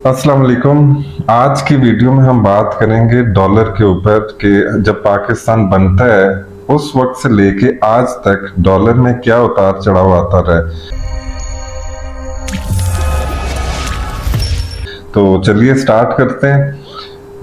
अस्सलाम वालेकुम। आज की वीडियो में हम बात करेंगे डॉलर के ऊपर कि जब पाकिस्तान बनता है उस वक्त से लेके आज तक डॉलर में क्या उतार चढ़ाव आता रहा है। तो चलिए स्टार्ट करते हैं।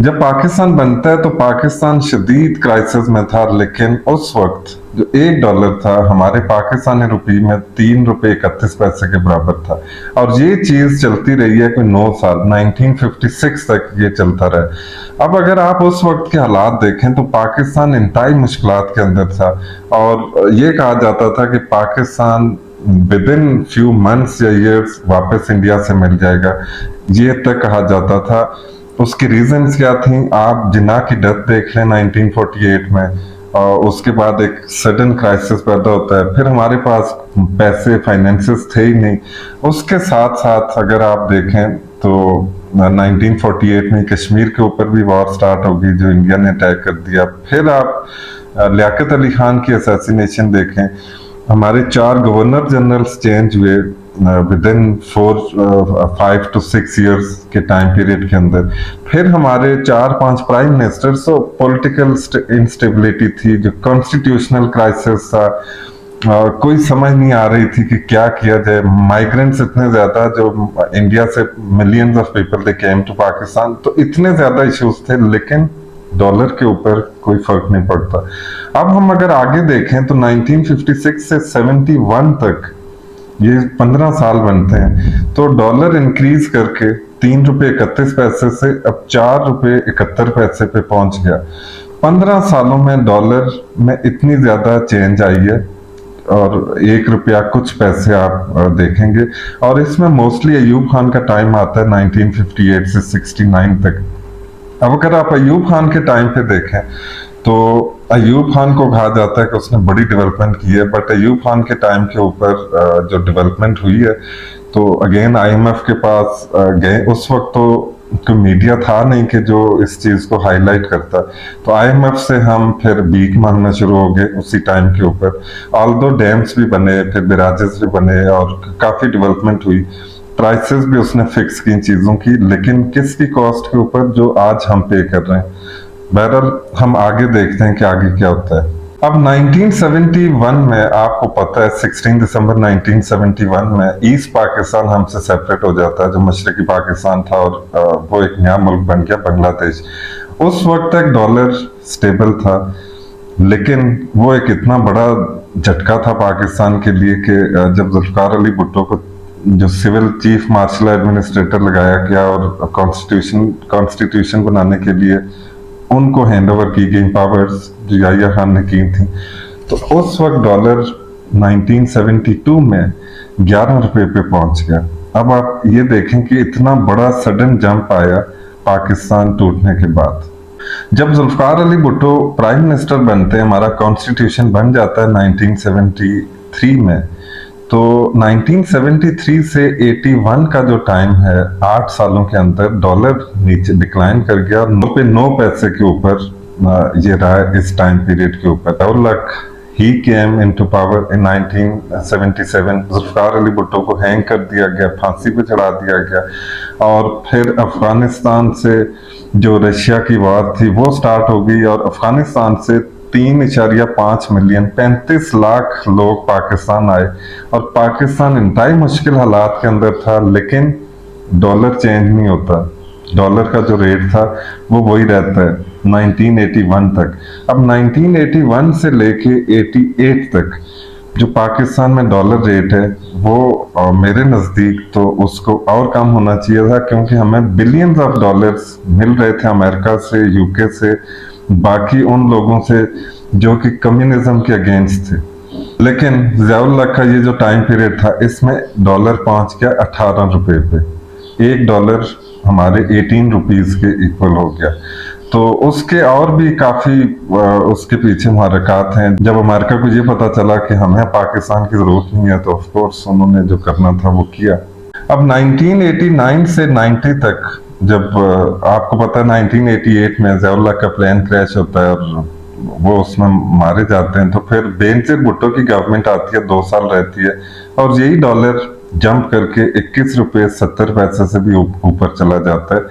जब पाकिस्तान बनता है तो पाकिस्तान शदीद क्राइसिस में था, लेकिन उस वक्त जो $1 था हमारे पाकिस्तानी रुपये में ₹3.31 के बराबर था। और ये चीज चलती रही है कोई 9 साल, 1956 तक ये चलता रहा। अब अगर आप उस वक्त के हालात देखें तो पाकिस्तान इंतहाई मुश्किलात के अंदर था और ये कहा जाता था कि Pakistan with in few months या ईयर्स वापस इंडिया से मिल जाएगा, ये तक कहा जाता था। उसकी रीजंस क्या थी, आप जिन्ना की डेथ देख लें 1948 में, और उसके बाद एक सडन क्राइसिस पैदा होता है। फिर हमारे पास पैसे फाइनेंसेस थे ही नहीं। उसके साथ साथ अगर आप देखें तो 1948 में कश्मीर के ऊपर भी वॉर स्टार्ट होगी जो इंडिया ने अटैक कर दिया। फिर आप लियाकत अली खान की असैसिनेशन देखें, हमारे 4 गवर्नर जनरल्स चेंज हुए विद इन 5 to 6 ईयर्स के टाइम पीरियड के अंदर। फिर हमारे 4-5 प्राइम मिनिस्टर्स, तो पॉलिटिकल इंस्टेबिलिटी थी, जो कॉन्स्टिट्यूशनल क्राइसिस था। कोई समझ नहीं आ रही थी कि क्या किया जाए। माइग्रेंट्स इतने ज्यादा, जो इंडिया से millions of people they came to Pakistan, तो इतने ज्यादा इश्यूज थे, लेकिन डॉलर के ऊपर कोई फर्क नहीं पड़ता। अब हम अगर आगे देखें तो 1956 से 71 तक ये 15 साल बनते हैं, तो डॉलर इंक्रीज करके ₹3.31 से अब ₹4.71 पे पहुंच गया। 15 सालों में डॉलर में इतनी ज्यादा चेंज आई है, और ₹1 कुछ पैसे आप देखेंगे। और इसमें मोस्टली अयूब खान का टाइम आता है 1958 से 69 तक। अब अगर आप अयूब खान के टाइम पे देखें तो अयूब खान को कहा जाता है कि उसने बड़ी डेवलपमेंट की है, बट अयूब खान के टाइम के ऊपर जो डेवलपमेंट हुई है, तो अगेन आईएमएफ के पास गए। उस वक्त तो कोई मीडिया था नहीं कि जो इस चीज को हाईलाइट करता, तो आईएमएफ से हम फिर भीख मांगना शुरू हो गए उसी टाइम के ऊपर। ऑल्दो डैम्स भी बने, फिर बैराजेस भी बने और काफी डेवलपमेंट हुई। प्राइसेस भी उसने फिक्स की चीजों की, लेकिन किसकी कॉस्ट के ऊपर, जो आज हम पे कर रहे हैं। बहरहाल हम आगे देखते हैं कि आगे क्या होता है। अब 1971 में आपको पता है 16 दिसंबर 1971 में ईस्ट पाकिस्तान हमसे सेपरेट हो जाता है, जो मशरकी पाकिस्तान था, और वो एक नया मुल्क बन गया बांग्लादेश। उस वक्त तक डॉलर स्टेबल था, लेकिन वो एक इतना बड़ा झटका था पाकिस्तान के लिए कि जब जुल्फकार अली भुट्टो को जो सिविल चीफ मार्शल एडमिनिस्ट्रेटर लगाया गया और कॉन्स्टिट्यूशन बनाने के लिए उनको हैंड ओवर की गई पावर्स जो याहिया खान ने की थी, तो उस वक्त डॉलर 1972 में ₹11 पे पहुंच गया। अब आप ये देखें कि इतना बड़ा सडन जंप आया पाकिस्तान टूटने के बाद। जब जुल्फकार अली भुट्टो प्राइम मिनिस्टर बनते हैं, हमारा कॉन्स्टिट्यूशन बन जाता है 1973 में, तो 1973 से 81 का जो टाइम है, 8 सालों के अंदर डॉलर नीचे डिक्लाइन कर गया, 9 पैसे के ऊपर ये रहा इस टाइम पीरियड के ऊपर। और he came into power in 1977। Zulfikar Ali Bhutto को हैंग कर दिया गया, फांसी पे चढ़ा दिया गया। और फिर अफगानिस्तान से जो रशिया की वार थी वो स्टार्ट हो गई, और अफगानिस्तान से 3.5 मिलियन 35 लाख लोग पाकिस्तान आए, और पाकिस्तान इंतहाई मुश्किल हालात के अंदर था, लेकिन डॉलर चेंज नहीं होता। डॉलर का जो रेट था वो वही रहता है 1981 तक। अब 1981 से लेके 88 तक जो पाकिस्तान में डॉलर रेट है वो मेरे नज़दीक तो उसको और कम होना चाहिए था, क्योंकि हमें बिलियंस ऑफ डॉलर्स मिल रहे थे अमेरिका से, यूके से, बाकी उन लोगों से जो कि कम्युनिज्म के अगेंस्ट थे। लेकिन ज़ियाउल्लाह का ये जो टाइम पीरियड था, इसमें डॉलर पहुंच गया ₹18 पे। $1 हमारे 18 रुपीज के इक्वल हो गया। तो उसके और भी काफी उसके पीछे मुहर्रिकात हैं। जब अमेरिका को ये पता चला कि हमें पाकिस्तान की जरूरत नहीं है, तो ऑफ कोर्स उन्होंने जो करना था वो किया। अब 1989 से 90 तक, जब आपको पता है 1988 में ज़ियाउल्लाह का प्लेन क्रैश होता है और वो उसमें मारे जाते हैं, तो फिर बेनजीर भुट्टो की गवर्नमेंट आती है, 2 साल रहती है, और यही डॉलर जंप करके 21 रुपए 70 पैसे से भी ऊपर चला जाता है।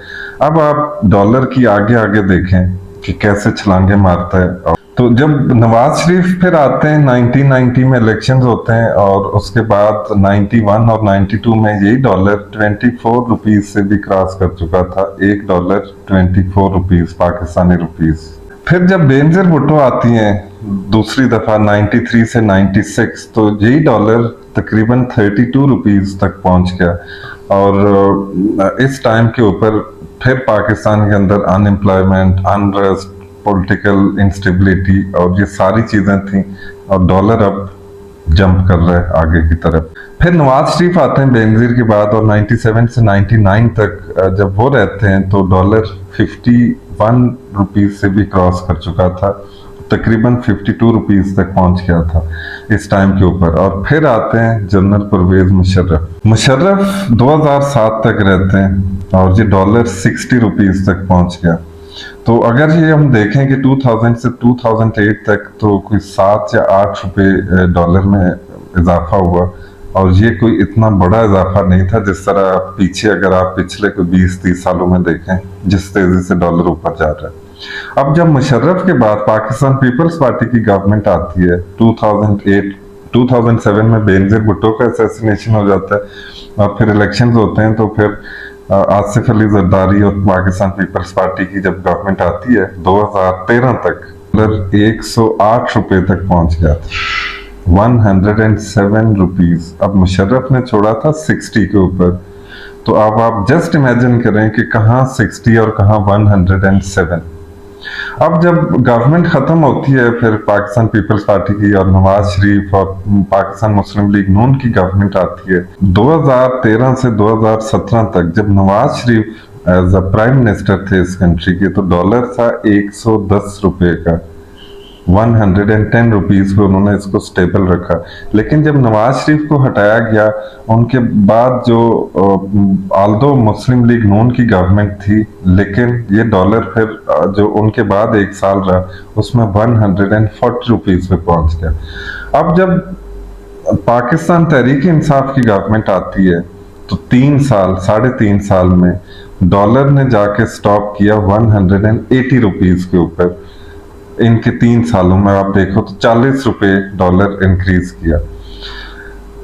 अब आप डॉलर की आगे आगे देखें कि कैसे छलांगे मारता है। तो जब नवाज शरीफ फिर आते हैं, 1990 में इलेक्शंस होते हैं और उसके बाद 91 और 92 में यही डॉलर 24 रुपीज से भी क्रॉस कर चुका था। $1 24 रुपीज पाकिस्तानी रुपीज। फिर जब बेनजीर भुट्टो आती हैं दूसरी दफा 93 से 96, तो यही डॉलर तकरीबन 32 रुपीज तक पहुंच गया। और इस टाइम के ऊपर फिर पाकिस्तान के अंदर अनएम्प्लॉयमेंट, अनरेस्ट, पॉलिटिकल इंस्टेबिलिटी और ये सारी चीजें थी और डॉलर अब जंप कर रहा है आगे की तरफ। फिर नवाज शरीफ आते हैं बेनजीर के बाद और 97 से 99 तक जब वो रहते हैं तो डॉलर 51 रुपीज से भी क्रॉस कर चुका था, तकरीबन 52 रुपीज तक पहुंच गया था इस टाइम के ऊपर। और फिर आते हैं जनरल परवेज मुशर्रफ 2007 तक रहते हैं और ये डॉलर 60 रुपीज तक पहुंच गया। तो अगर ये हम देखें कि 2000 से 2008 तक तो कोई 7 या 8 रुपए डॉलर में इजाफा हुआ और ये कोई इतना बड़ा इजाफा नहीं था जिस तरह पीछे अगर आप पिछले कोई 20-30 सालों में देखें जिस तेजी से डॉलर ऊपर जा रहा है। अब जब मुशर्रफ के बाद पाकिस्तान पीपल्स पार्टी की गवर्नमेंट आती है 2007 में बेनजीर भुट्टो का असैसिनेशन हो जाता है और फिर इलेक्शंस होते हैं, तो फिर आसिफ अली जरदारी और पाकिस्तान पीपल्स पार्टी की जब गवर्नमेंट आती है 2013 तक डॉलर 108 रुपए तक पहुंच गया था, 107 रुपीज। अब मुशर्रफ ने छोड़ा था 60 के ऊपर। तो अब आप जस्ट इमेजिन करें कि कहां 60 और कहां 107। अब जब गवर्नमेंट खत्म होती है फिर पाकिस्तान पीपल्स पार्टी की और नवाज शरीफ और पाकिस्तान मुस्लिम लीग नून की गवर्नमेंट आती है 2013 से 2017 तक, जब Nawaz Sharif as a prime minister थे इस कंट्री के, तो डॉलर था 110 रुपए का, 110 रुपीज पे उन्होंने इसको स्टेबल रखा। लेकिन जब नवाज शरीफ को हटाया गया उनके बाद जो आल्दो मुस्लिम लीग नून की गवर्नमेंट थी, लेकिन ये डॉलर फिर जो उनके बाद एक साल रहा उसमें 140 रुपीज पे पहुंच गया। अब जब पाकिस्तान तहरीक इंसाफ की गवर्नमेंट आती है तो 3 साल में डॉलर ने जाके स्टॉप किया 180 रुपीज के ऊपर। इनके 3 सालों में आप देखो तो 40 रुपए डॉलर इंक्रीज किया।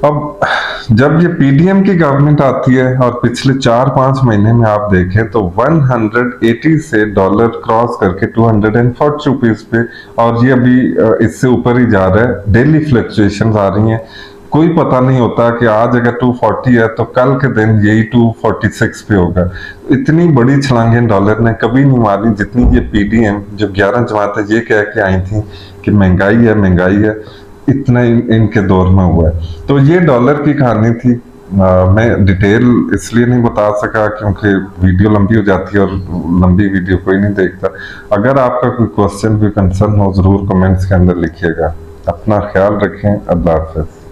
अब जब ये पीडीएम की गवर्नमेंट आती है और पिछले 4-5 महीने में आप देखें तो 180 से डॉलर क्रॉस करके 240 रुपीज पे, और ये अभी इससे ऊपर ही जा रहा है। डेली फ्लक्चुएशंस आ रही हैं, कोई पता नहीं होता कि आज अगर 240 है तो कल के दिन यही 246 पे होगा। इतनी बड़ी छलांगें डॉलर ने कभी नहीं मारी जितनी ये पीडीएम जो 11 जमातें ये कह के आई थी कि महंगाई है, इतना इनके दौर में हुआ है। तो ये डॉलर की कहानी थी। मैं डिटेल इसलिए नहीं बता सका क्योंकि वीडियो लंबी हो जाती है और लंबी वीडियो कोई नहीं देखता। अगर आपका कोई क्वेश्चन, कोई कंसर्न हो जरूर कमेंट्स के अंदर लिखिएगा। अपना ख्याल रखें। अल्लाह हाफ़िज़।